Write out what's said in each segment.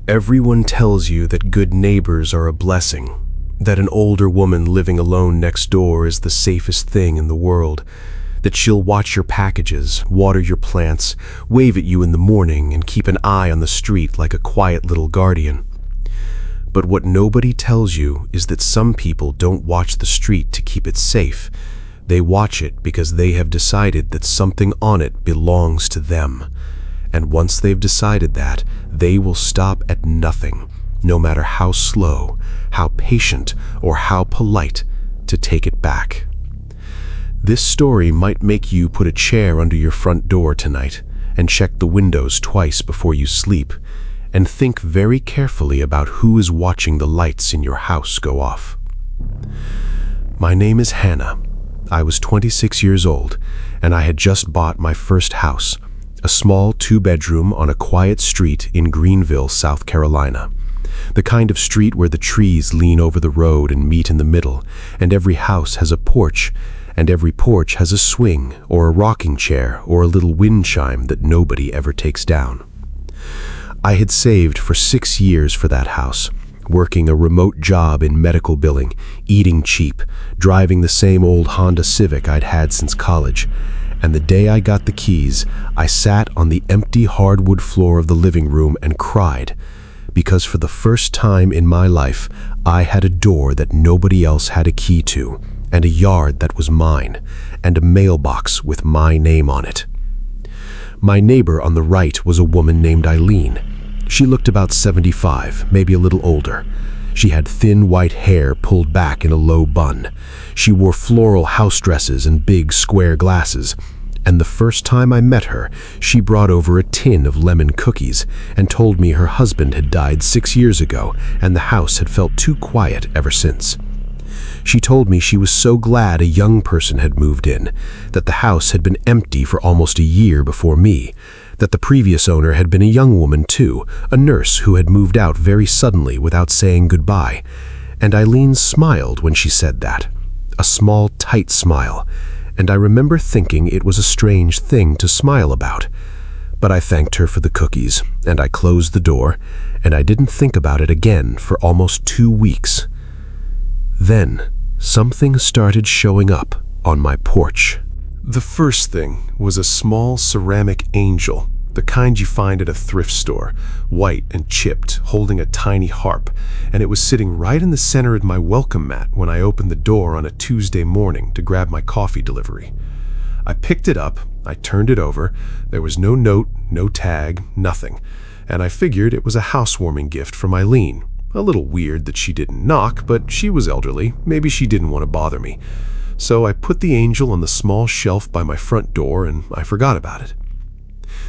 Everyone tells you that good neighbors are a blessing, that an older woman living alone next door is the safest thing in the world, that she'll watch your packages, water your plants, wave at you in the morning, and keep an eye on the street like a quiet little guardian. But what nobody tells you is that some people don't watch the street to keep it safe. They watch it because they have decided that something on it belongs to them. And once they've decided that, they will stop at nothing, no matter how slow, how patient, or how polite, to take it back. This story might make you put a chair under your front door tonight and check the windows twice before you sleep, and think very carefully about who is watching the lights in your house go off. My name is Hannah. I was 26 years old, and I had just bought my first house, a small 2-bedroom on a quiet street in Greenville, South Carolina. The kind of street where the trees lean over the road and meet in the middle, and every house has a porch, and every porch has a swing or a rocking chair or a little wind chime that nobody ever takes down. I had saved for 6 years for that house, working a remote job in medical billing, eating cheap, driving the same old Honda Civic I'd had since college. And the day I got the keys, I sat on the empty hardwood floor of the living room and cried, because for the first time in my life, I had a door that nobody else had a key to, and a yard that was mine, and a mailbox with my name on it. My neighbor on the right was a woman named Eileen. She looked about 75, maybe a little older. She had thin white hair pulled back in a low bun. She wore floral house dresses and big square glasses. And the first time I met her, she brought over a tin of lemon cookies and told me her husband had died 6 years ago and the house had felt too quiet ever since. She told me she was so glad a young person had moved in, that the house had been empty for almost a year before me, that the previous owner had been a young woman too, a nurse who had moved out very suddenly without saying goodbye. And Eileen smiled when she said that, a small, tight smile, and I remember thinking it was a strange thing to smile about. But I thanked her for the cookies, and I closed the door, and I didn't think about it again for almost 2 weeks. Then, something started showing up on my porch. The first thing was a small ceramic angel, the kind you find at a thrift store, white and chipped, holding a tiny harp, and it was sitting right in the center of my welcome mat when I opened the door on a Tuesday morning to grab my coffee delivery. I picked it up, I turned it over, there was no note, no tag, nothing, and I figured it was a housewarming gift from Eileen. A little weird that she didn't knock, but she was elderly, maybe she didn't want to bother me. So I put the angel on the small shelf by my front door and I forgot about it.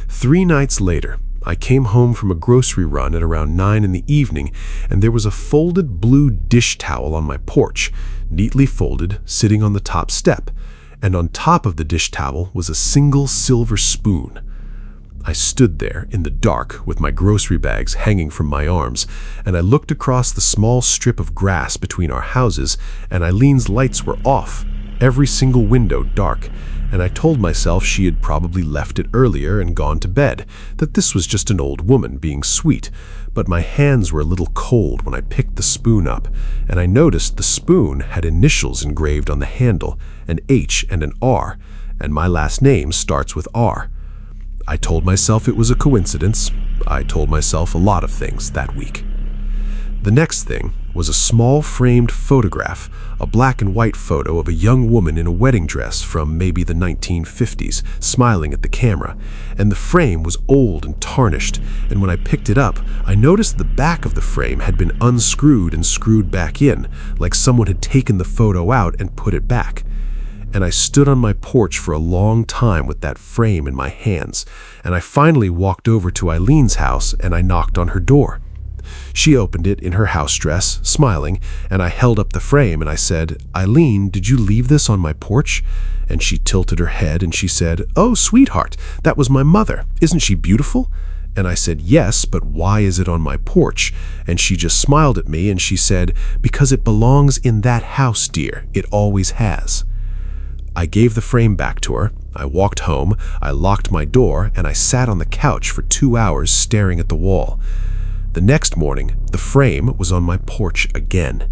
3 nights later, I came home from a grocery run at around 9 in the evening, and there was a folded blue dish towel on my porch, neatly folded, sitting on the top step, and on top of the dish towel was a single silver spoon. I stood there in the dark with my grocery bags hanging from my arms, and I looked across the small strip of grass between our houses, and Eileen's lights were off, every single window dark, and I told myself she had probably left it earlier and gone to bed, that this was just an old woman being sweet. But my hands were a little cold when I picked the spoon up, and I noticed the spoon had initials engraved on the handle, an H and an R, and my last name starts with R. I told myself it was a coincidence. I told myself a lot of things that week. The next thing was a small framed photograph, a black and white photo of a young woman in a wedding dress from maybe the 1950s, smiling at the camera, and the frame was old and tarnished, and when I picked it up, I noticed the back of the frame had been unscrewed and screwed back in, like someone had taken the photo out and put it back. And I stood on my porch for a long time with that frame in my hands, and I finally walked over to Eileen's house and I knocked on her door. She opened it in her house dress, smiling, and I held up the frame and I said, "Eileen, did you leave this on my porch?" And she tilted her head and she said, "Oh, sweetheart, that was my mother. Isn't she beautiful?" And I said, "Yes, but why is it on my porch?" And she just smiled at me and she said, "Because it belongs in that house, dear. It always has." I gave the frame back to her. I walked home, I locked my door, and I sat on the couch for 2 hours staring at the wall. The next morning, the frame was on my porch again.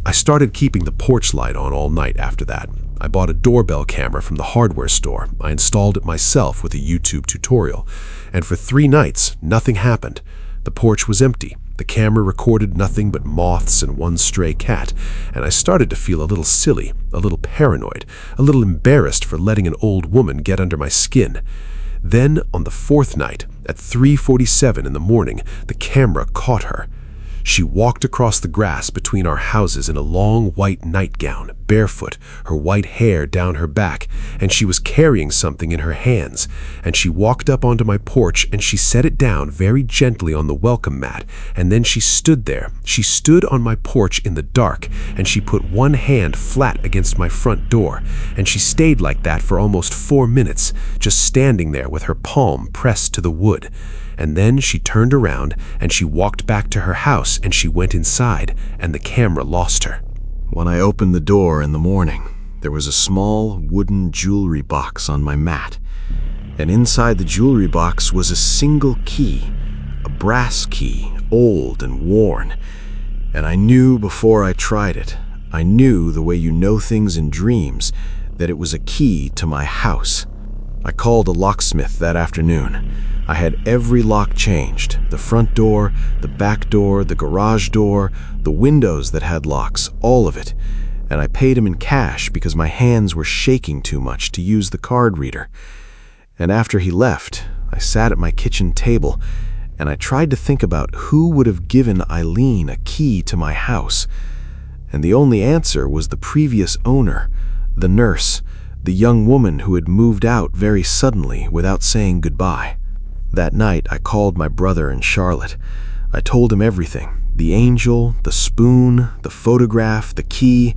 I started keeping the porch light on all night after that. I bought a doorbell camera from the hardware store. I installed it myself with a YouTube tutorial. And for 3 nights, nothing happened. The porch was empty. The camera recorded nothing but moths and one stray cat, and I started to feel a little silly, a little paranoid, a little embarrassed for letting an old woman get under my skin. Then, on the 4th night, at 3:47 in the morning, the camera caught her. She walked across the grass between our houses in a long white nightgown, barefoot, her white hair down her back, and she was carrying something in her hands. And she walked up onto my porch and she set it down very gently on the welcome mat, and then she stood there. She stood on my porch in the dark, and she put one hand flat against my front door, and she stayed like that for almost 4 minutes, just standing there with her palm pressed to the wood. And then she turned around and she walked back to her house and she went inside, and the camera lost her. When I opened the door in the morning, there was a small wooden jewelry box on my mat. And inside the jewelry box was a single key, a brass key, old and worn. And I knew before I tried it, I knew the way you know things in dreams, that it was a key to my house. I called a locksmith that afternoon. I had every lock changed, the front door, the back door, the garage door, the windows that had locks, all of it. And I paid him in cash because my hands were shaking too much to use the card reader. And after he left, I sat at my kitchen table and I tried to think about who would have given Eileen a key to my house. And the only answer was the previous owner, the nurse, the young woman who had moved out very suddenly without saying goodbye. That night, I called my brother in Charlotte. I told him everything, the angel, the spoon, the photograph, the key,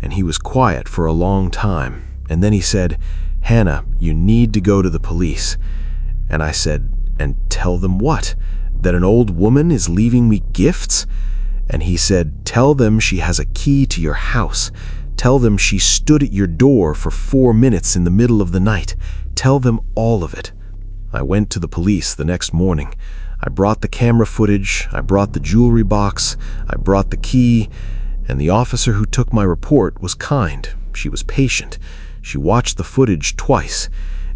and he was quiet for a long time. And then he said, "Hannah, you need to go to the police." And I said, "And tell them what? That an old woman is leaving me gifts?" And he said, "Tell them she has a key to your house. Tell them she stood at your door for 4 minutes in the middle of the night. Tell them all of it." I went to the police the next morning. I brought the camera footage, I brought the jewelry box, I brought the key, and the officer who took my report was kind. She was patient. She watched the footage twice,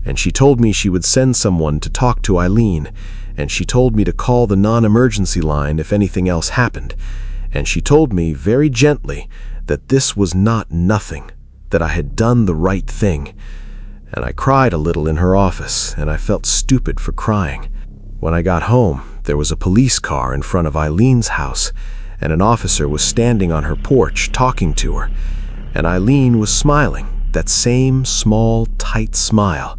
and she told me she would send someone to talk to Eileen, and she told me to call the non-emergency line if anything else happened. And she told me very gently that this was not nothing, that I had done the right thing. And I cried a little in her office, and I felt stupid for crying. When I got home, there was a police car in front of Eileen's house, and an officer was standing on her porch talking to her. And Eileen was smiling, that same small, tight smile.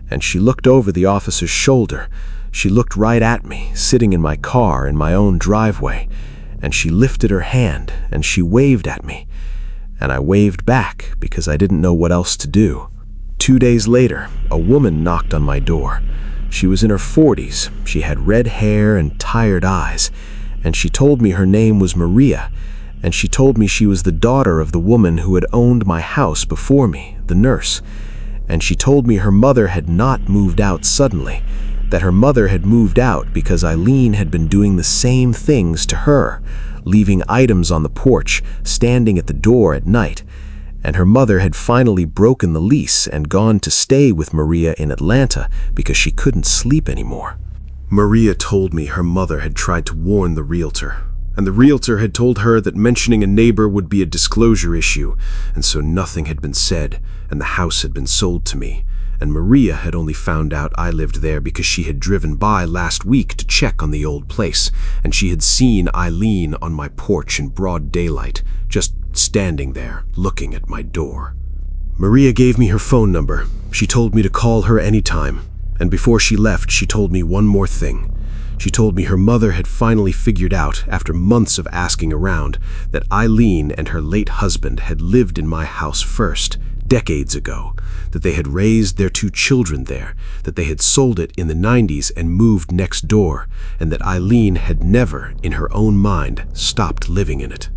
And she looked over the officer's shoulder. She looked right at me, sitting in my car in my own driveway. And she lifted her hand, and she waved at me. And I waved back because I didn't know what else to do. 2 days later, a woman knocked on my door. She was in her 40s. She had red hair and tired eyes, and she told me her name was Maria, and she told me she was the daughter of the woman who had owned my house before me, the nurse. And she told me her mother had not moved out suddenly, that her mother had moved out because Eileen had been doing the same things to her, leaving items on the porch, standing at the door at night. And her mother had finally broken the lease and gone to stay with Maria in Atlanta because she couldn't sleep anymore. Maria told me her mother had tried to warn the realtor, and the realtor had told her that mentioning a neighbor would be a disclosure issue, and so nothing had been said, and the house had been sold to me. And Maria had only found out I lived there because she had driven by last week to check on the old place, and she had seen Eileen on my porch in broad daylight, just standing there, looking at my door. Maria gave me her phone number. She told me to call her anytime, and before she left, she told me one more thing. She told me her mother had finally figured out, after months of asking around, that Eileen and her late husband had lived in my house first, decades ago, that they had raised their 2 children there, that they had sold it in the 90s and moved next door, and that Eileen had never, in her own mind, stopped living in it.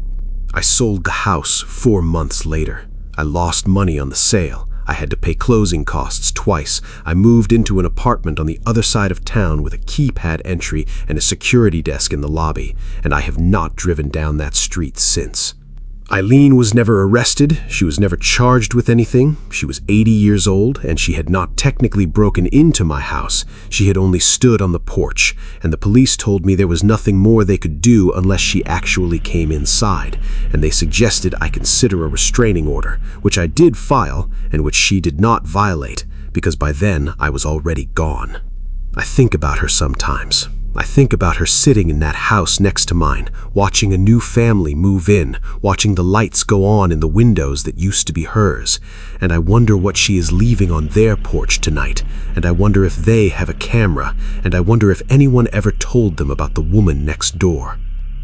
I sold the house 4 months later. I lost money on the sale. I had to pay closing costs twice. I moved into an apartment on the other side of town with a keypad entry and a security desk in the lobby, and I have not driven down that street since. Eileen was never arrested, she was never charged with anything, she was 80 years old, and she had not technically broken into my house, she had only stood on the porch, and the police told me there was nothing more they could do unless she actually came inside, and they suggested I consider a restraining order, which I did file, and which she did not violate, because by then I was already gone. I think about her sometimes. I think about her sitting in that house next to mine, watching a new family move in, watching the lights go on in the windows that used to be hers, and I wonder what she is leaving on their porch tonight, and I wonder if they have a camera, and I wonder if anyone ever told them about the woman next door.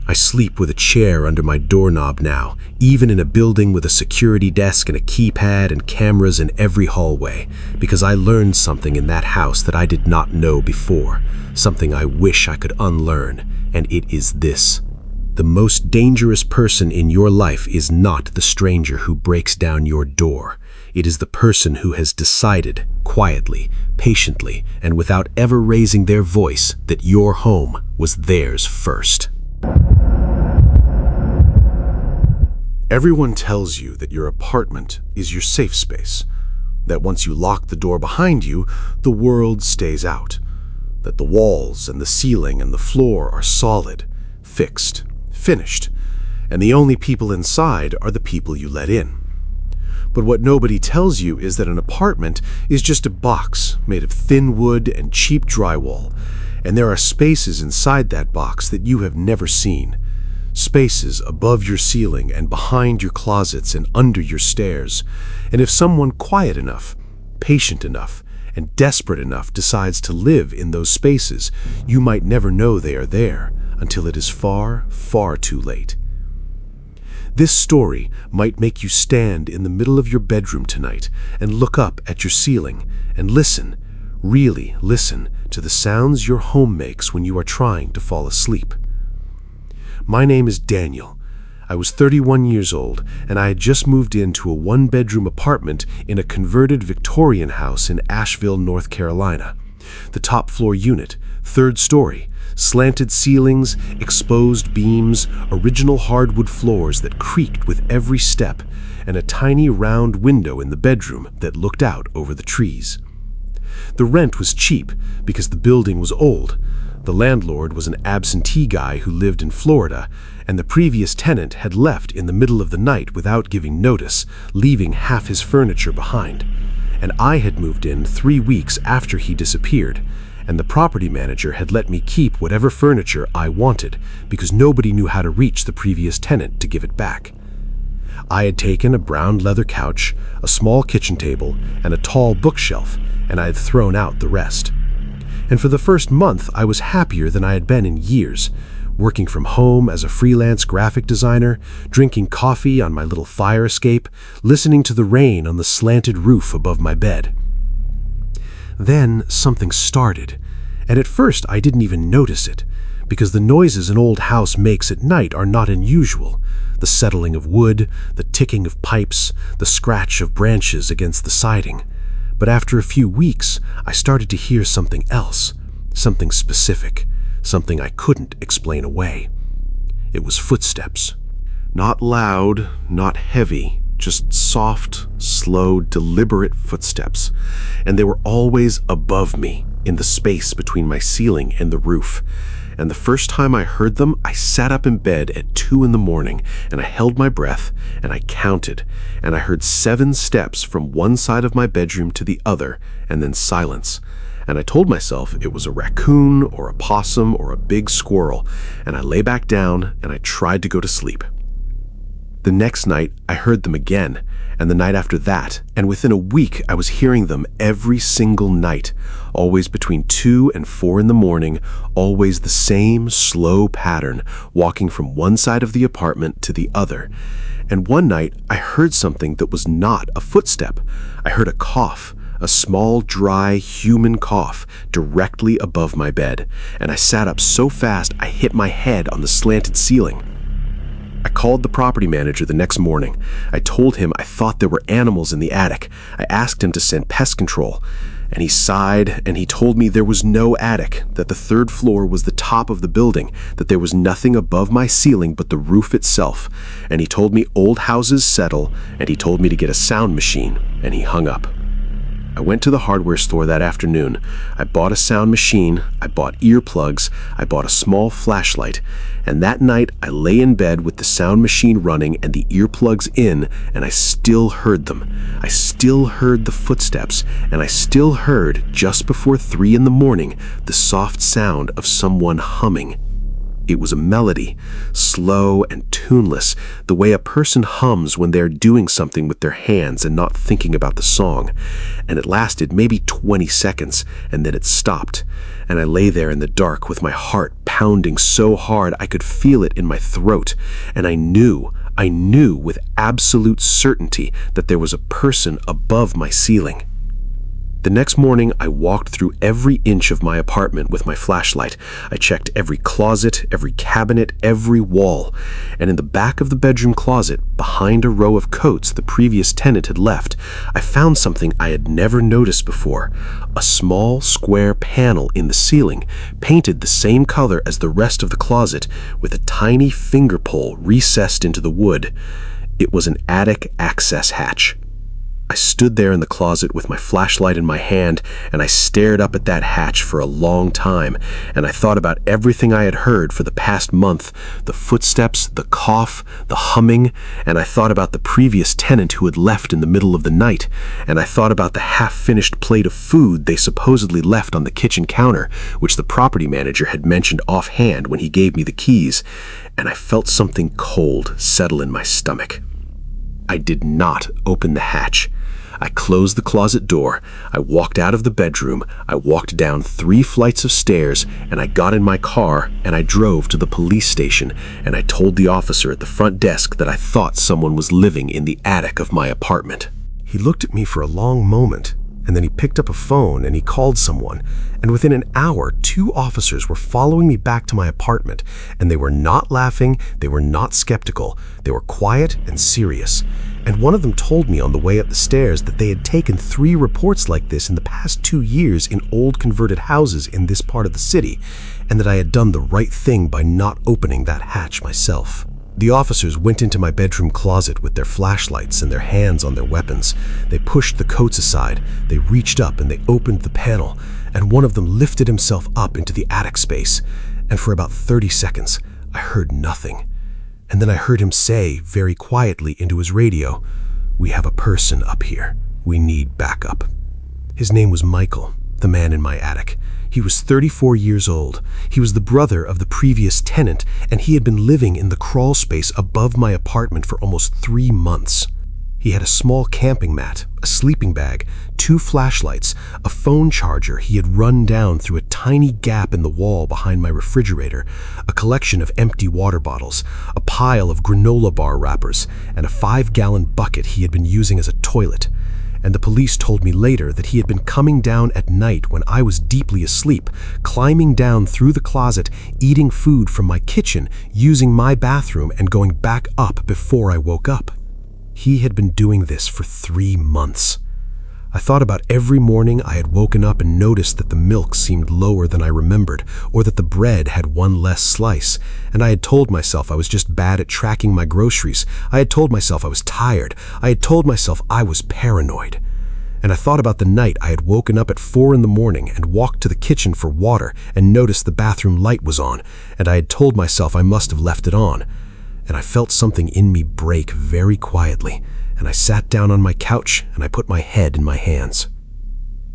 I sleep with a chair under my doorknob now, even in a building with a security desk and a keypad and cameras in every hallway, because I learned something in that house that I did not know before, something I wish I could unlearn, and it is this. The most dangerous person in your life is not the stranger who breaks down your door. It is the person who has decided, quietly, patiently, and without ever raising their voice, that your home was theirs first. Everyone tells you that your apartment is your safe space, that once you lock the door behind you, the world stays out, that the walls and the ceiling and the floor are solid, fixed, finished, and the only people inside are the people you let in. But what nobody tells you is that an apartment is just a box made of thin wood and cheap drywall, and there are spaces inside that box that you have never seen. Spaces above your ceiling and behind your closets and under your stairs. And if someone quiet enough, patient enough, and desperate enough decides to live in those spaces, you might never know they are there until it is far, far too late. This story might make you stand in the middle of your bedroom tonight and look up at your ceiling and listen, really listen to the sounds your home makes when you are trying to fall asleep. My name is Daniel. I was 31 years old, and I had just moved into a one-bedroom apartment in a converted Victorian house in Asheville, North Carolina. The top floor unit, third story, slanted ceilings, exposed beams, original hardwood floors that creaked with every step, and a tiny round window in the bedroom that looked out over the trees. The rent was cheap because the building was old. The landlord was an absentee guy who lived in Florida, and the previous tenant had left in the middle of the night without giving notice, leaving half his furniture behind. And I had moved in 3 weeks after he disappeared, and the property manager had let me keep whatever furniture I wanted because nobody knew how to reach the previous tenant to give it back. I had taken a brown leather couch, a small kitchen table, and a tall bookshelf, and I had thrown out the rest. And for the first month, I was happier than I had been in years, working from home as a freelance graphic designer, drinking coffee on my little fire escape, listening to the rain on the slanted roof above my bed. Then something started, and at first I didn't even notice it, because the noises an old house makes at night are not unusual. The settling of wood, the ticking of pipes, the scratch of branches against the siding. But after a few weeks, I started to hear something else, something specific, something I couldn't explain away. It was footsteps. Not loud, not heavy, just soft, slow, deliberate footsteps. And they were always above me, in the space between my ceiling and the roof. And the first time I heard them, I sat up in bed at 2 in the morning, and I held my breath, and I counted, and I heard 7 steps from one side of my bedroom to the other, and then silence. And I told myself it was a raccoon or a possum or a big squirrel, and I lay back down and I tried to go to sleep. The next night, I heard them again, and the night after that, and within a week I was hearing them every single night, always between 2 and 4 in the morning, always the same slow pattern, walking from one side of the apartment to the other. And one night, I heard something that was not a footstep. I heard a cough, a small, dry, human cough, directly above my bed, and I sat up so fast I hit my head on the slanted ceiling. I called the property manager the next morning. I told him I thought there were animals in the attic. I asked him to send pest control. And he sighed, and he told me there was no attic, that the third floor was the top of the building, that there was nothing above my ceiling but the roof itself. And he told me old houses settle, and he told me to get a sound machine, and he hung up. I went to the hardware store that afternoon. I bought a sound machine, I bought earplugs, I bought a small flashlight, and that night I lay in bed with the sound machine running and the earplugs in, and I still heard them. I still heard the footsteps, and I still heard, just before 3 in the morning, the soft sound of someone humming. It was a melody, slow and tuneless, the way a person hums when they're doing something with their hands and not thinking about the song. And it lasted maybe 20 seconds, and then it stopped. And I lay there in the dark with my heart pounding so hard I could feel it in my throat. And I knew with absolute certainty that there was a person above my ceiling. The next morning, I walked through every inch of my apartment with my flashlight. I checked every closet, every cabinet, every wall. And in the back of the bedroom closet, behind a row of coats the previous tenant had left, I found something I had never noticed before. A small, square panel in the ceiling, painted the same color as the rest of the closet, with a tiny finger pole recessed into the wood. It was an attic access hatch. I stood there in the closet with my flashlight in my hand, and I stared up at that hatch for a long time, and I thought about everything I had heard for the past month, the footsteps, the cough, the humming, and I thought about the previous tenant who had left in the middle of the night, and I thought about the half-finished plate of food they supposedly left on the kitchen counter, which the property manager had mentioned offhand when he gave me the keys, and I felt something cold settle in my stomach. I did not open the hatch. I closed the closet door, I walked out of the bedroom, I walked down 3 flights of stairs, and I got in my car, and I drove to the police station, and I told the officer at the front desk that I thought someone was living in the attic of my apartment. He looked at me for a long moment, and then he picked up a phone and he called someone, and within an hour, 2 officers were following me back to my apartment, and they were not laughing, they were not skeptical, they were quiet and serious. And one of them told me on the way up the stairs that they had taken 3 reports like this in the past 2 years in old converted houses in this part of the city, and that I had done the right thing by not opening that hatch myself. The officers went into my bedroom closet with their flashlights and their hands on their weapons. They pushed the coats aside, they reached up and they opened the panel, and one of them lifted himself up into the attic space, and for about 30 seconds, I heard nothing. And then I heard him say, very quietly into his radio, "We have a person up here. We need backup." His name was Michael, the man in my attic. He was 34 years old. He was the brother of the previous tenant, and he had been living in the crawl space above my apartment for almost 3 months. He had a small camping mat, a sleeping bag, 2 flashlights, a phone charger he had run down through a tiny gap in the wall behind my refrigerator, a collection of empty water bottles, a pile of granola bar wrappers, and a 5-gallon bucket he had been using as a toilet. And the police told me later that he had been coming down at night when I was deeply asleep, climbing down through the closet, eating food from my kitchen, using my bathroom, and going back up before I woke up. He had been doing this for 3 months. I thought about every morning I had woken up and noticed that the milk seemed lower than I remembered, or that the bread had 1 less slice, and I had told myself I was just bad at tracking my groceries. I had told myself I was tired. I had told myself I was paranoid. And I thought about the night I had woken up at 4 in the morning and walked to the kitchen for water and noticed the bathroom light was on, and I had told myself I must have left it on. And I felt something in me break very quietly, and I sat down on my couch and I put my head in my hands.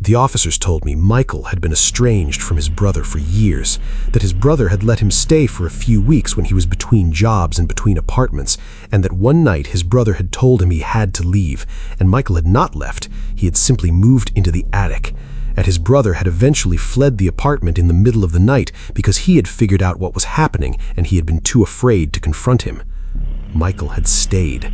The officers told me Michael had been estranged from his brother for years, that his brother had let him stay for a few weeks when he was between jobs and between apartments, and that one night his brother had told him he had to leave, and Michael had not left, he had simply moved into the attic, and his brother had eventually fled the apartment in the middle of the night because he had figured out what was happening and he had been too afraid to confront him. Michael had stayed.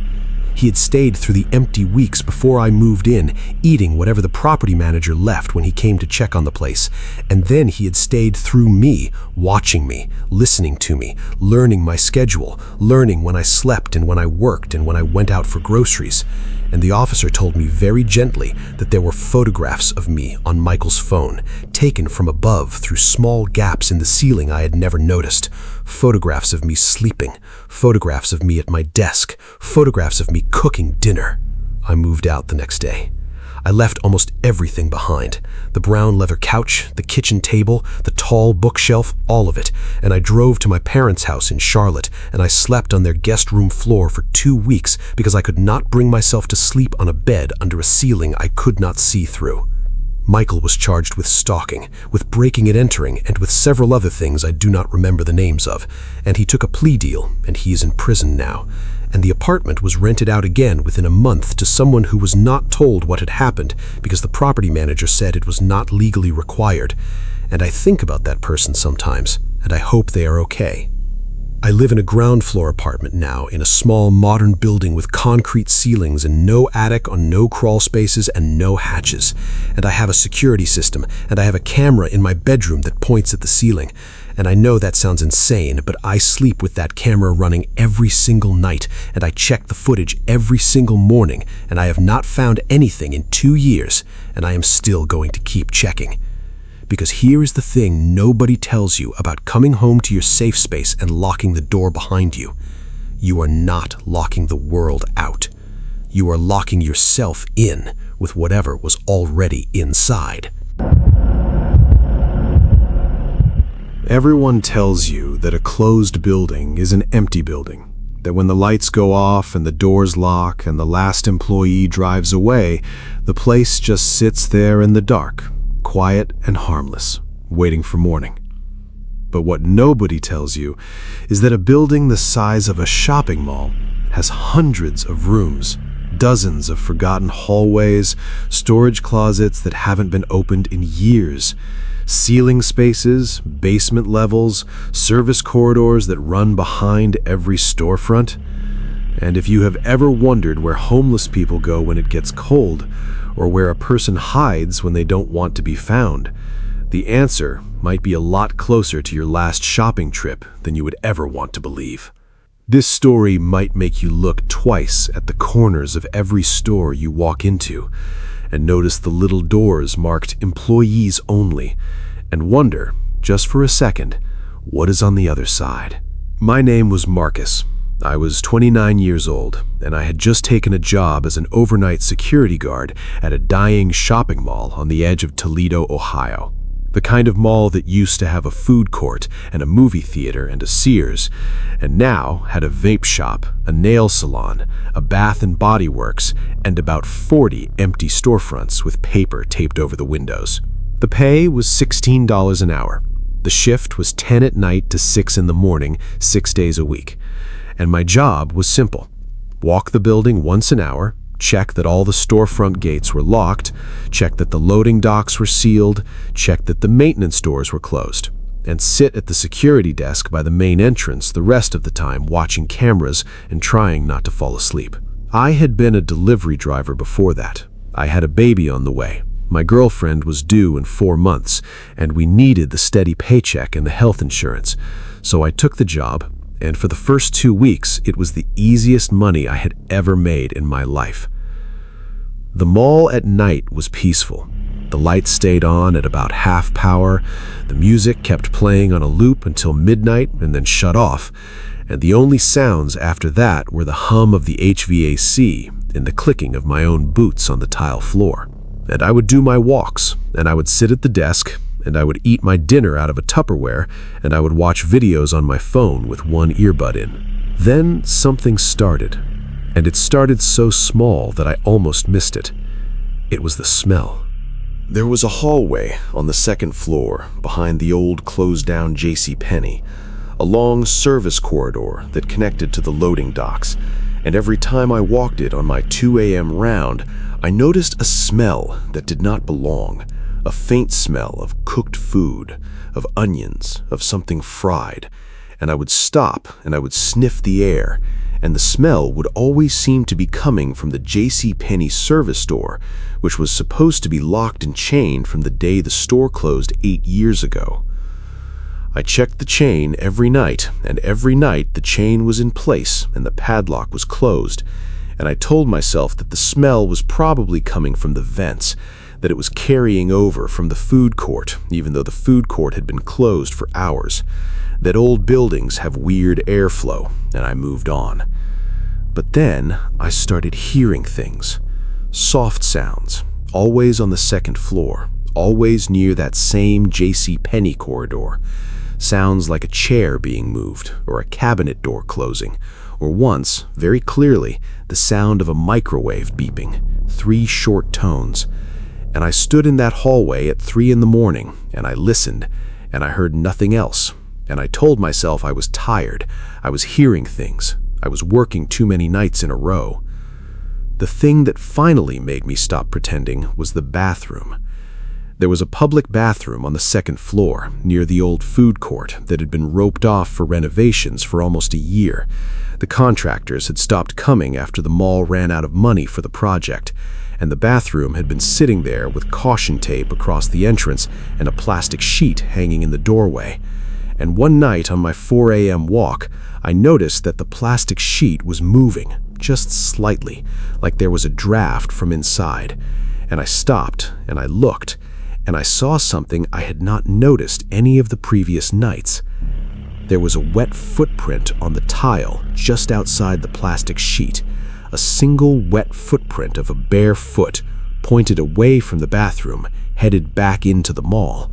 He had stayed through the empty weeks before I moved in, eating whatever the property manager left when he came to check on the place. And then he had stayed through me, watching me, listening to me, learning my schedule, learning when I slept and when I worked and when I went out for groceries. And the officer told me very gently that there were photographs of me on Michael's phone, taken from above through small gaps in the ceiling I had never noticed. Photographs of me sleeping, photographs of me at my desk, photographs of me cooking dinner. I moved out the next day. I left almost everything behind. The brown leather couch, the kitchen table, the tall bookshelf, all of it. And I drove to my parents' house in Charlotte, and I slept on their guest room floor for 2 weeks because I could not bring myself to sleep on a bed under a ceiling I could not see through. Michael was charged with stalking, with breaking and entering, and with several other things I do not remember the names of. And he took a plea deal, and he is in prison now. And the apartment was rented out again within a month to someone who was not told what had happened because the property manager said it was not legally required. And I think about that person sometimes, and I hope they are okay. I live in a ground floor apartment now in a small modern building with concrete ceilings and no attic on no crawl spaces and no hatches. And I have a security system, and I have a camera in my bedroom that points at the ceiling. And I know that sounds insane, but I sleep with that camera running every single night, and I check the footage every single morning, and I have not found anything in 2 years, and I am still going to keep checking. Because here is the thing nobody tells you about coming home to your safe space and locking the door behind you. You are not locking the world out. You are locking yourself in with whatever was already inside. Everyone tells you that a closed building is an empty building, that when the lights go off and the doors lock and the last employee drives away, the place just sits there in the dark, quiet and harmless, waiting for morning. But what nobody tells you is that a building the size of a shopping mall has hundreds of rooms, dozens of forgotten hallways, storage closets that haven't been opened in years, ceiling spaces, basement levels, service corridors that run behind every storefront. And if you have ever wondered where homeless people go when it gets cold, or where a person hides when they don't want to be found, the answer might be a lot closer to your last shopping trip than you would ever want to believe. This story might make you look twice at the corners of every store you walk into, and notice the little doors marked employees only, and wonder, just for a second, what is on the other side. My name was Marcus. I was 29 years old, and I had just taken a job as an overnight security guard at a dying shopping mall on the edge of Toledo, Ohio. The kind of mall that used to have a food court and a movie theater and a Sears, and now had a vape shop, a nail salon, a Bath and Body Works, and about 40 empty storefronts with paper taped over the windows. The pay was $16 an hour. The shift was 10 at night to 6 in the morning, 6 days a week. And my job was simple. Walk the building once an hour, check that all the storefront gates were locked, check that the loading docks were sealed, check that the maintenance doors were closed, and sit at the security desk by the main entrance the rest of the time watching cameras and trying not to fall asleep. I had been a delivery driver before that. I had a baby on the way. My girlfriend was due in 4 months, and we needed the steady paycheck and the health insurance. So I took the job, and for the first 2 weeks, it was the easiest money I had ever made in my life. The mall at night was peaceful. The lights stayed on at about half power, the music kept playing on a loop until midnight and then shut off, and the only sounds after that were the hum of the HVAC and the clicking of my own boots on the tile floor. And I would do my walks, and I would sit at the desk, and I would eat my dinner out of a Tupperware, and I would watch videos on my phone with one earbud in. Then something started, and it started so small that I almost missed it. It was the smell. There was a hallway on the second floor behind the old closed-down JCPenney, a long service corridor that connected to the loading docks, and every time I walked it on my 2 a.m. round, I noticed a smell that did not belong. A faint smell of cooked food, of onions, of something fried, and I would stop and I would sniff the air, and the smell would always seem to be coming from the JCPenney service door, which was supposed to be locked and chained from the day the store closed 8 years ago. I checked the chain every night, and every night the chain was in place and the padlock was closed, and I told myself that the smell was probably coming from the vents, that it was carrying over from the food court, even though the food court had been closed for hours, that old buildings have weird airflow, and I moved on. But then I started hearing things. Soft sounds, always on the second floor, always near that same JCPenney corridor. Sounds like a chair being moved, or a cabinet door closing, or once, very clearly, the sound of a microwave beeping, 3 short tones. And I stood in that hallway at 3 in the morning, and I listened, and I heard nothing else. And I told myself I was tired, I was hearing things, I was working too many nights in a row. The thing that finally made me stop pretending was the bathroom. There was a public bathroom on the second floor, near the old food court, that had been roped off for renovations for almost a year. The contractors had stopped coming after the mall ran out of money for the project, and the bathroom had been sitting there with caution tape across the entrance and a plastic sheet hanging in the doorway. And one night on my 4 a.m. walk, I noticed that the plastic sheet was moving, just slightly, like there was a draft from inside. And I stopped, and I looked, and I saw something I had not noticed any of the previous nights. There was a wet footprint on the tile just outside the plastic sheet, a single wet footprint of a bare foot pointed away from the bathroom, headed back into the mall.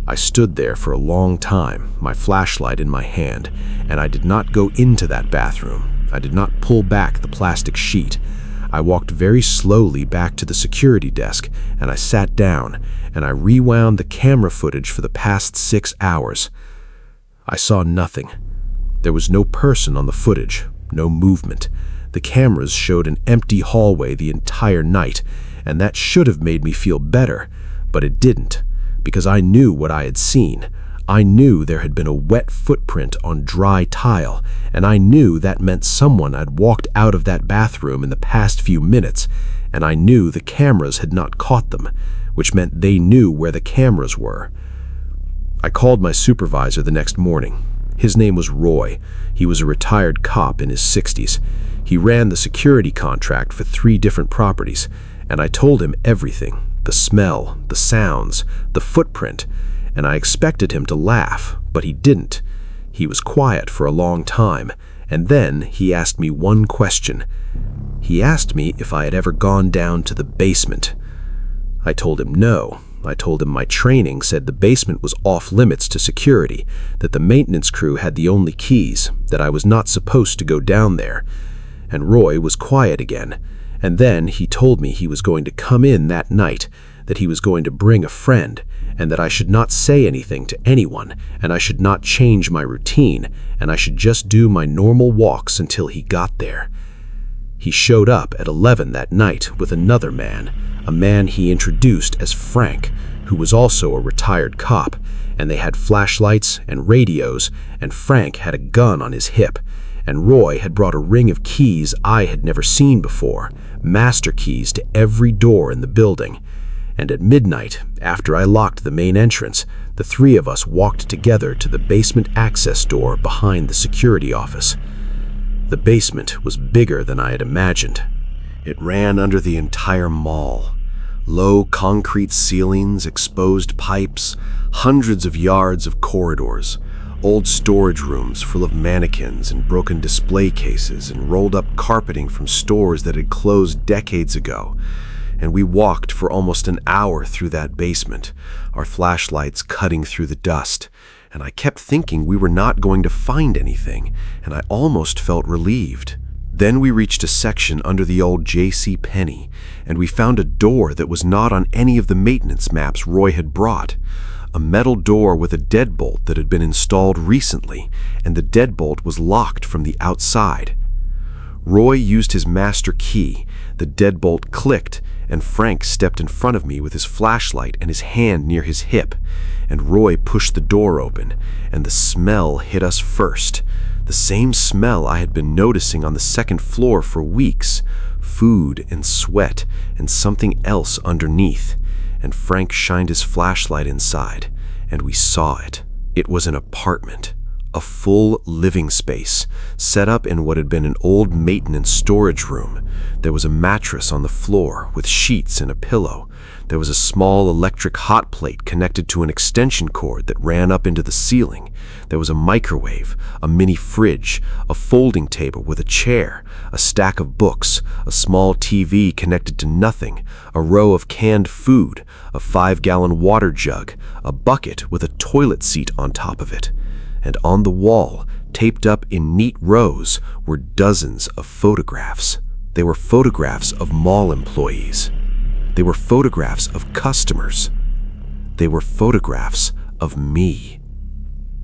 I stood there for a long time, my flashlight in my hand, and I did not go into that bathroom. I did not pull back the plastic sheet. I walked very slowly back to the security desk, and I sat down, and I rewound the camera footage for the past 6 hours. I saw nothing. There was no person on the footage, no movement. The cameras showed an empty hallway the entire night, and that should have made me feel better, but it didn't, because I knew what I had seen. I knew there had been a wet footprint on dry tile, and I knew that meant someone had walked out of that bathroom in the past few minutes, and I knew the cameras had not caught them, which meant they knew where the cameras were. I called my supervisor the next morning. His name was Roy. He was a retired cop in his 60s. He ran the security contract for 3 different properties, and I told him everything, the smell, the sounds, the footprint, and I expected him to laugh, but he didn't. He was quiet for a long time, and then he asked me one question. He asked me if I had ever gone down to the basement. I told him no. I told him my training said the basement was off limits to security, that the maintenance crew had the only keys, that I was not supposed to go down there. And Roy was quiet again, and then he told me he was going to come in that night, that he was going to bring a friend, and that I should not say anything to anyone, and I should not change my routine, and I should just do my normal walks until he got there. He showed up at 11 that night with another man, a man he introduced as Frank, who was also a retired cop, and they had flashlights and radios, and Frank had a gun on his hip, and Roy had brought a ring of keys I had never seen before, master keys to every door in the building. And at midnight, after I locked the main entrance, the 3 of us walked together to the basement access door behind the security office. The basement was bigger than I had imagined. It ran under the entire mall. Low concrete ceilings, exposed pipes, hundreds of yards of corridors, old storage rooms full of mannequins and broken display cases and rolled up carpeting from stores that had closed decades ago. And we walked for almost an hour through that basement, our flashlights cutting through the dust, and I kept thinking we were not going to find anything, and I almost felt relieved. Then we reached a section under the old JCPenney, and we found a door that was not on any of the maintenance maps Roy had brought. A metal door with a deadbolt that had been installed recently, and the deadbolt was locked from the outside. Roy used his master key, the deadbolt clicked, and Frank stepped in front of me with his flashlight and his hand near his hip, and Roy pushed the door open, and the smell hit us first. The same smell I had been noticing on the second floor for weeks. Food and sweat and something else underneath. And Frank shined his flashlight inside, and we saw it. It was an apartment. A full living space, set up in what had been an old maintenance storage room. There was a mattress on the floor with sheets and a pillow. There was a small electric hot plate connected to an extension cord that ran up into the ceiling. There was a microwave, a mini fridge, a folding table with a chair, a stack of books, a small TV connected to nothing, a row of canned food, a 5-gallon water jug, a bucket with a toilet seat on top of it. And on the wall, taped up in neat rows, were dozens of photographs. They were photographs of mall employees. They were photographs of customers. They were photographs of me.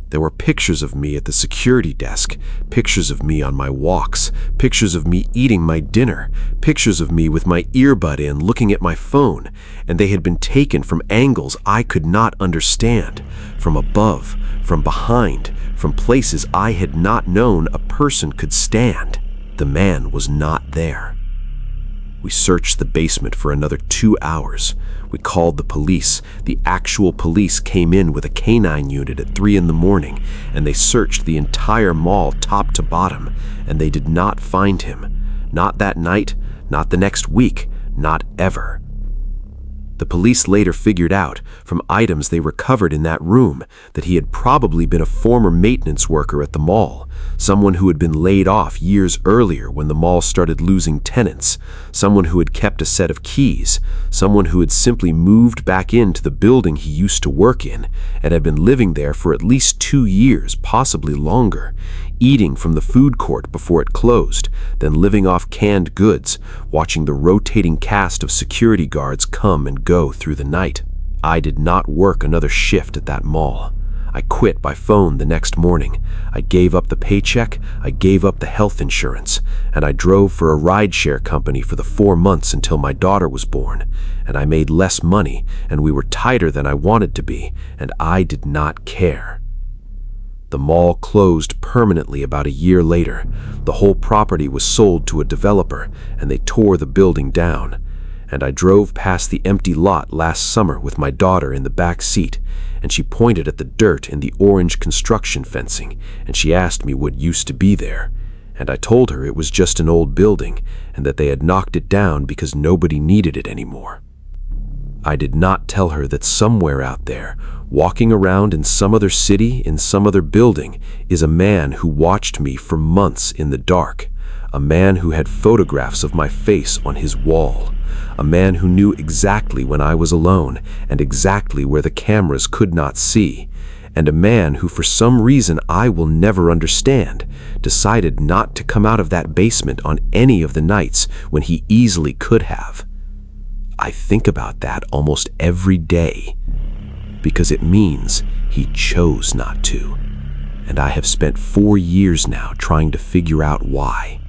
There were pictures of me at the security desk, pictures of me on my walks, pictures of me eating my dinner, pictures of me with my earbud in looking at my phone, and they had been taken from angles I could not understand, from above, from behind, from places I had not known a person could stand. The man was not there. We searched the basement for another 2 hours. We called the police. The actual police came in with a canine unit at 3 in the morning, and they searched the entire mall top to bottom, and they did not find him. Not that night, not the next week, not ever. The police later figured out, from items they recovered in that room, that he had probably been a former maintenance worker at the mall, someone who had been laid off years earlier when the mall started losing tenants, someone who had kept a set of keys, someone who had simply moved back into the building he used to work in and had been living there for at least 2 years, possibly longer, eating from the food court before it closed, then living off canned goods, watching the rotating cast of security guards come and go through the night. I did not work another shift at that mall. I quit by phone the next morning. I gave up the paycheck, I gave up the health insurance, and I drove for a rideshare company for the 4 months until my daughter was born, and I made less money, and we were tighter than I wanted to be, and I did not care. The mall closed permanently about a year later. The whole property was sold to a developer, and they tore the building down. And I drove past the empty lot last summer with my daughter in the back seat, and she pointed at the dirt in the orange construction fencing, and she asked me what used to be there. And I told her it was just an old building, and that they had knocked it down because nobody needed it anymore. I did not tell her that somewhere out there, walking around in some other city, in some other building, is a man who watched me for months in the dark, a man who had photographs of my face on his wall, a man who knew exactly when I was alone and exactly where the cameras could not see, and a man who, for some reason I will never understand, decided not to come out of that basement on any of the nights when he easily could have. I think about that almost every day, because it means he chose not to, and I have spent 4 years now trying to figure out why.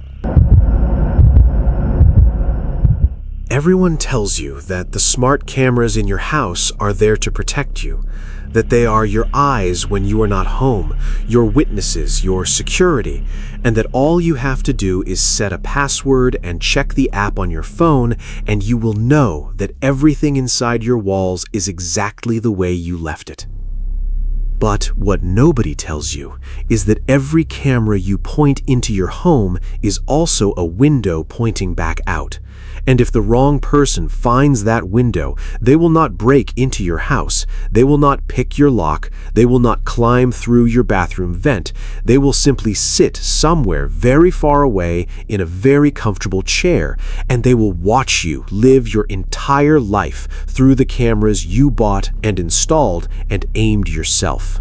Everyone tells you that the smart cameras in your house are there to protect you, that they are your eyes when you are not home, your witnesses, your security, and that all you have to do is set a password and check the app on your phone, and you will know that everything inside your walls is exactly the way you left it. But what nobody tells you is that every camera you point into your home is also a window pointing back out. And if the wrong person finds that window, they will not break into your house, they will not pick your lock, they will not climb through your bathroom vent, they will simply sit somewhere very far away in a very comfortable chair, and they will watch you live your entire life through the cameras you bought and installed and aimed yourself.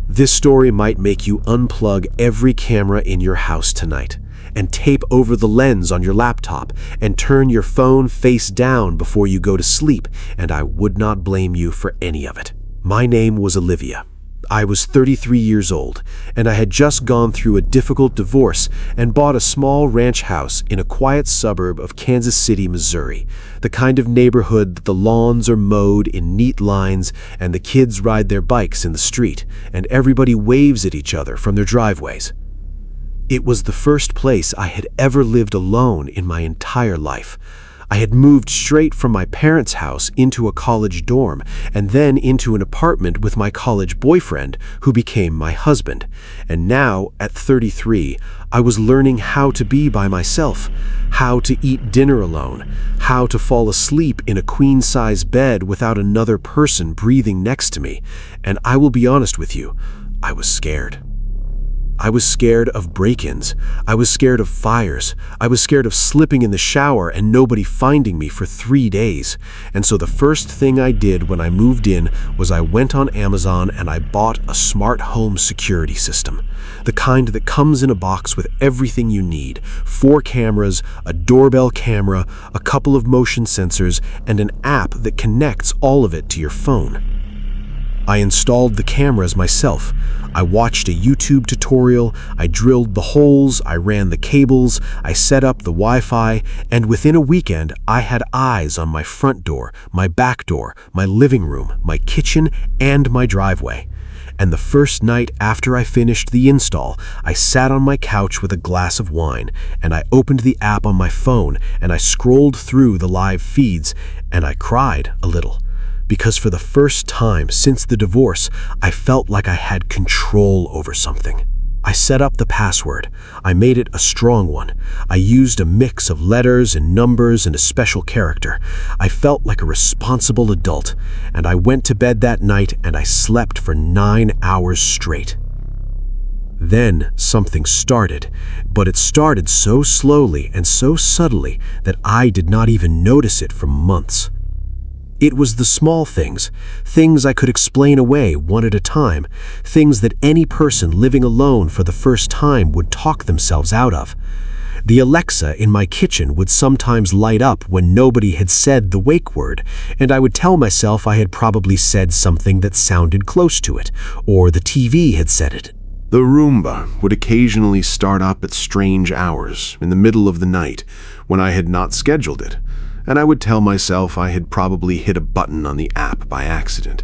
This story might make you unplug every camera in your house tonight, and tape over the lens on your laptop, and turn your phone face down before you go to sleep, and I would not blame you for any of it. My name was Olivia. I was 33 years old, and I had just gone through a difficult divorce and bought a small ranch house in a quiet suburb of Kansas City, Missouri, the kind of neighborhood that the lawns are mowed in neat lines and the kids ride their bikes in the street, and everybody waves at each other from their driveways. It was the first place I had ever lived alone in my entire life. I had moved straight from my parents' house into a college dorm and then into an apartment with my college boyfriend, who became my husband. And now, at 33, I was learning how to be by myself, how to eat dinner alone, how to fall asleep in a queen-size bed without another person breathing next to me. And I will be honest with you, I was scared. I was scared of break-ins. I was scared of fires. I was scared of slipping in the shower and nobody finding me for 3 days. And so the first thing I did when I moved in was I went on Amazon and I bought a smart home security system. The kind that comes in a box with everything you need: 4 cameras, a doorbell camera, a couple of motion sensors, and an app that connects all of it to your phone. I installed the cameras myself. I watched a YouTube tutorial, I drilled the holes, I ran the cables, I set up the Wi-Fi, and within a weekend, I had eyes on my front door, my back door, my living room, my kitchen, and my driveway. And the first night after I finished the install, I sat on my couch with a glass of wine, and I opened the app on my phone, and I scrolled through the live feeds, and I cried a little. Because for the first time since the divorce, I felt like I had control over something. I set up the password. I made it a strong one. I used a mix of letters and numbers and a special character. I felt like a responsible adult, and I went to bed that night and I slept for 9 hours straight. Then something started, but it started so slowly and so subtly that I did not even notice it for months. It was the small things, things I could explain away one at a time, things that any person living alone for the first time would talk themselves out of. The Alexa in my kitchen would sometimes light up when nobody had said the wake word, and I would tell myself I had probably said something that sounded close to it, or the TV had said it. The Roomba would occasionally start up at strange hours in the middle of the night when I had not scheduled it, and I would tell myself I had probably hit a button on the app by accident.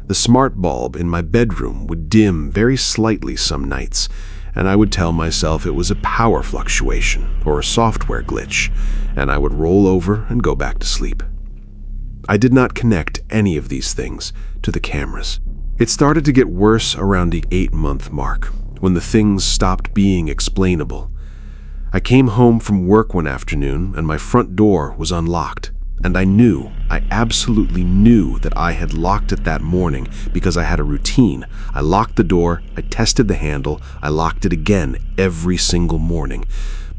The smart bulb in my bedroom would dim very slightly some nights, and I would tell myself it was a power fluctuation or a software glitch, and I would roll over and go back to sleep. I did not connect any of these things to the cameras. It started to get worse around the 8-month mark, when the things stopped being explainable. I came home from work one afternoon and my front door was unlocked, and I absolutely knew that I had locked it that morning because I had a routine. I locked the door, I tested the handle, I locked it again every single morning.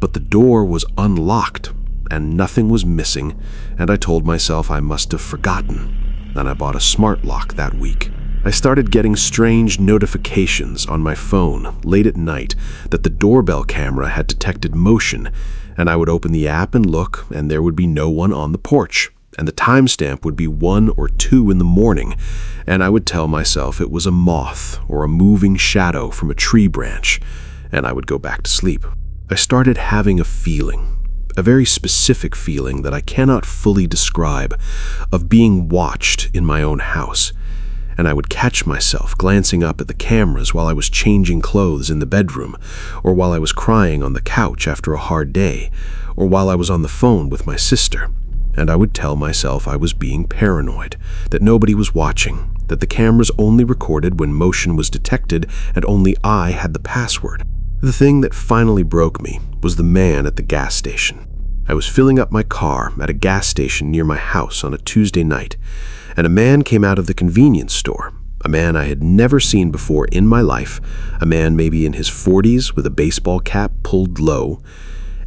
But the door was unlocked and nothing was missing, and I told myself I must have forgotten, and I bought a smart lock that week. I started getting strange notifications on my phone late at night that the doorbell camera had detected motion, and I would open the app and look, and there would be no one on the porch, and the timestamp would be 1 or 2 in the morning, and I would tell myself it was a moth or a moving shadow from a tree branch, and I would go back to sleep. I started having a feeling, a very specific feeling that I cannot fully describe, of being watched in my own house. And I would catch myself glancing up at the cameras while I was changing clothes in the bedroom, or while I was crying on the couch after a hard day, or while I was on the phone with my sister. And I would tell myself I was being paranoid, that nobody was watching, that the cameras only recorded when motion was detected and only I had the password. The thing that finally broke me was the man at the gas station. I was filling up my car at a gas station near my house on a Tuesday night, and a man came out of the convenience store, a man I had never seen before in my life, a man maybe in his 40s with a baseball cap pulled low,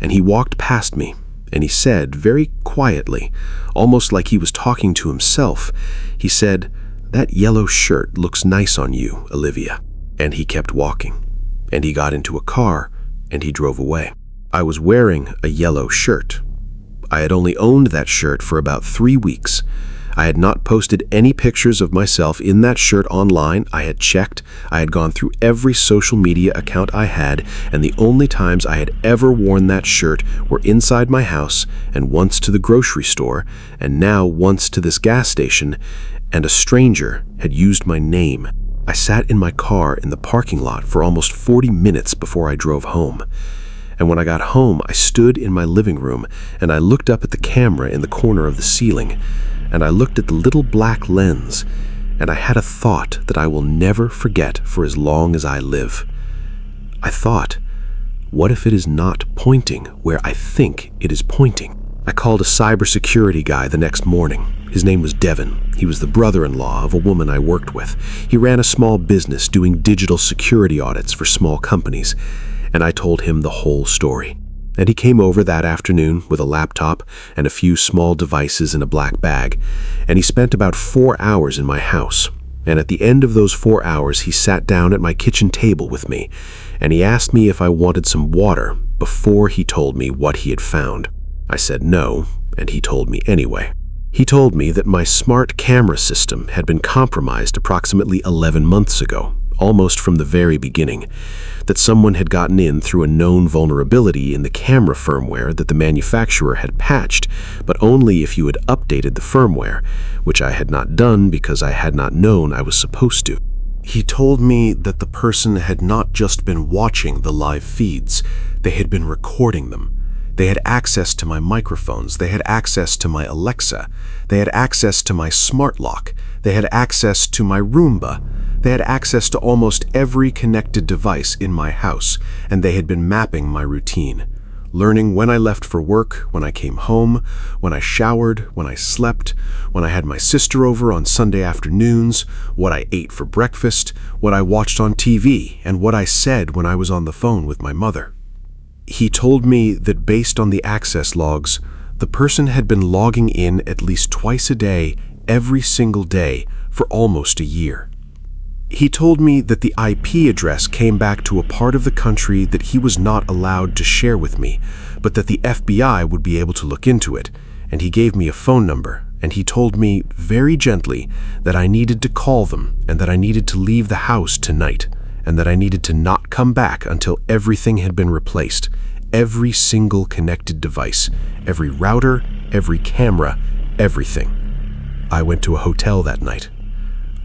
and he walked past me, and he said very quietly, almost like he was talking to himself, he said, "That yellow shirt looks nice on you, Olivia." And he kept walking, and he got into a car, and he drove away. I was wearing a yellow shirt. I had only owned that shirt for about 3 weeks. I had not posted any pictures of myself in that shirt online. I had checked. I had gone through every social media account I had, and the only times I had ever worn that shirt were inside my house and once to the grocery store, and now once to this gas station, and a stranger had used my name. I sat in my car in the parking lot for almost 40 minutes before I drove home. And when I got home, I stood in my living room and I looked up at the camera in the corner of the ceiling, and I looked at the little black lens, and I had a thought that I will never forget for as long as I live. I thought, what if it is not pointing where I think it is pointing? I called a cybersecurity guy the next morning. His name was Devin. He was the brother-in-law of a woman I worked with. He ran a small business doing digital security audits for small companies, and I told him the whole story. And he came over that afternoon with a laptop and a few small devices in a black bag, and he spent about 4 hours in my house. And at the end of those 4 hours, he sat down at my kitchen table with me, and he asked me if I wanted some water before he told me what he had found. I said no, and he told me anyway. He told me that my smart camera system had been compromised approximately 11 months ago, almost from the very beginning, that someone had gotten in through a known vulnerability in the camera firmware that the manufacturer had patched, but only if you had updated the firmware, which I had not done because I had not known I was supposed to. He told me that the person had not just been watching the live feeds, they had been recording them. They had access to my microphones, they had access to my Alexa, they had access to my smart lock, they had access to my Roomba, they had access to almost every connected device in my house, and they had been mapping my routine, learning when I left for work, when I came home, when I showered, when I slept, when I had my sister over on Sunday afternoons, what I ate for breakfast, what I watched on TV, and what I said when I was on the phone with my mother. He told me that based on the access logs, the person had been logging in at least twice a day, every single day, for almost a year. He told me that the IP address came back to a part of the country that he was not allowed to share with me, but that the FBI would be able to look into it, and he gave me a phone number, and he told me very gently that I needed to call them and that I needed to leave the house tonight, and that I needed to not come back until everything had been replaced, every single connected device, every router, every camera, everything. I went to a hotel that night.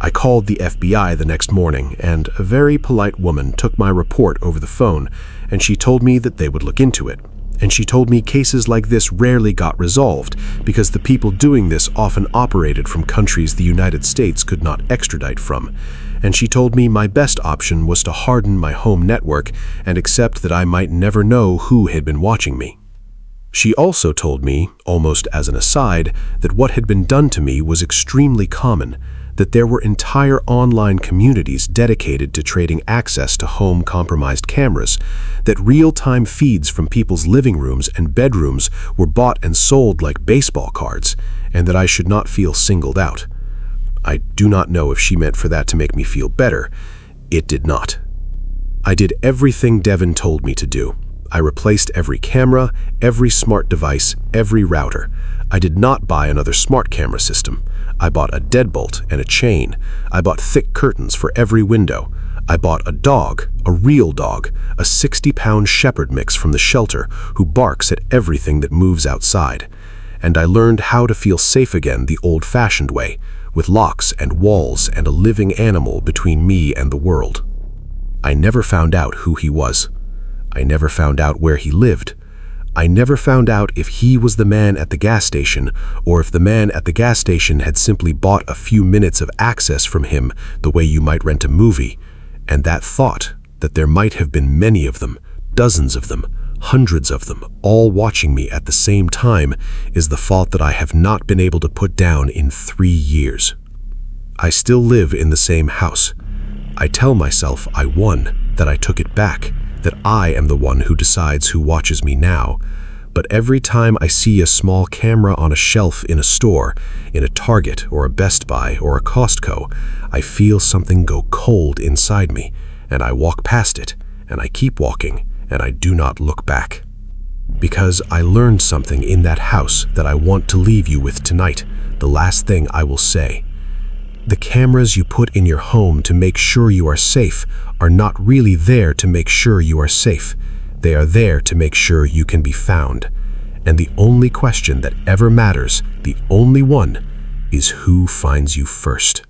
I called the FBI the next morning, and a very polite woman took my report over the phone, and she told me that they would look into it. And she told me cases like this rarely got resolved because the people doing this often operated from countries the United States could not extradite from. And she told me my best option was to harden my home network and accept that I might never know who had been watching me. She also told me, almost as an aside, that what had been done to me was extremely common, that there were entire online communities dedicated to trading access to home-compromised cameras, that real-time feeds from people's living rooms and bedrooms were bought and sold like baseball cards, and that I should not feel singled out. I do not know if she meant for that to make me feel better. It did not. I did everything Devin told me to do. I replaced every camera, every smart device, every router. I did not buy another smart camera system. I bought a deadbolt and a chain. I bought thick curtains for every window. I bought a dog, a real dog, a 60-pound shepherd mix from the shelter who barks at everything that moves outside. And I learned how to feel safe again the old-fashioned way, with locks and walls and a living animal between me and the world. I never found out who he was. I never found out where he lived. I never found out if he was the man at the gas station or if the man at the gas station had simply bought a few minutes of access from him the way you might rent a movie. And that thought, that there might have been many of them, dozens of them, hundreds of them, all watching me at the same time, is the thought that I have not been able to put down in 3 years. I still live in the same house. I tell myself I won, that I took it back, that I am the one who decides who watches me now. But every time I see a small camera on a shelf in a store, in a Target or a Best Buy or a Costco, I feel something go cold inside me, and I walk past it, and I keep walking, and I do not look back. because I learned something in that house that I want to leave you with tonight. The last thing I will say. The cameras you put in your home to make sure you are safe are not really there to make sure you are safe. They are there to make sure you can be found. And the only question that ever matters, the only one, is who finds you first.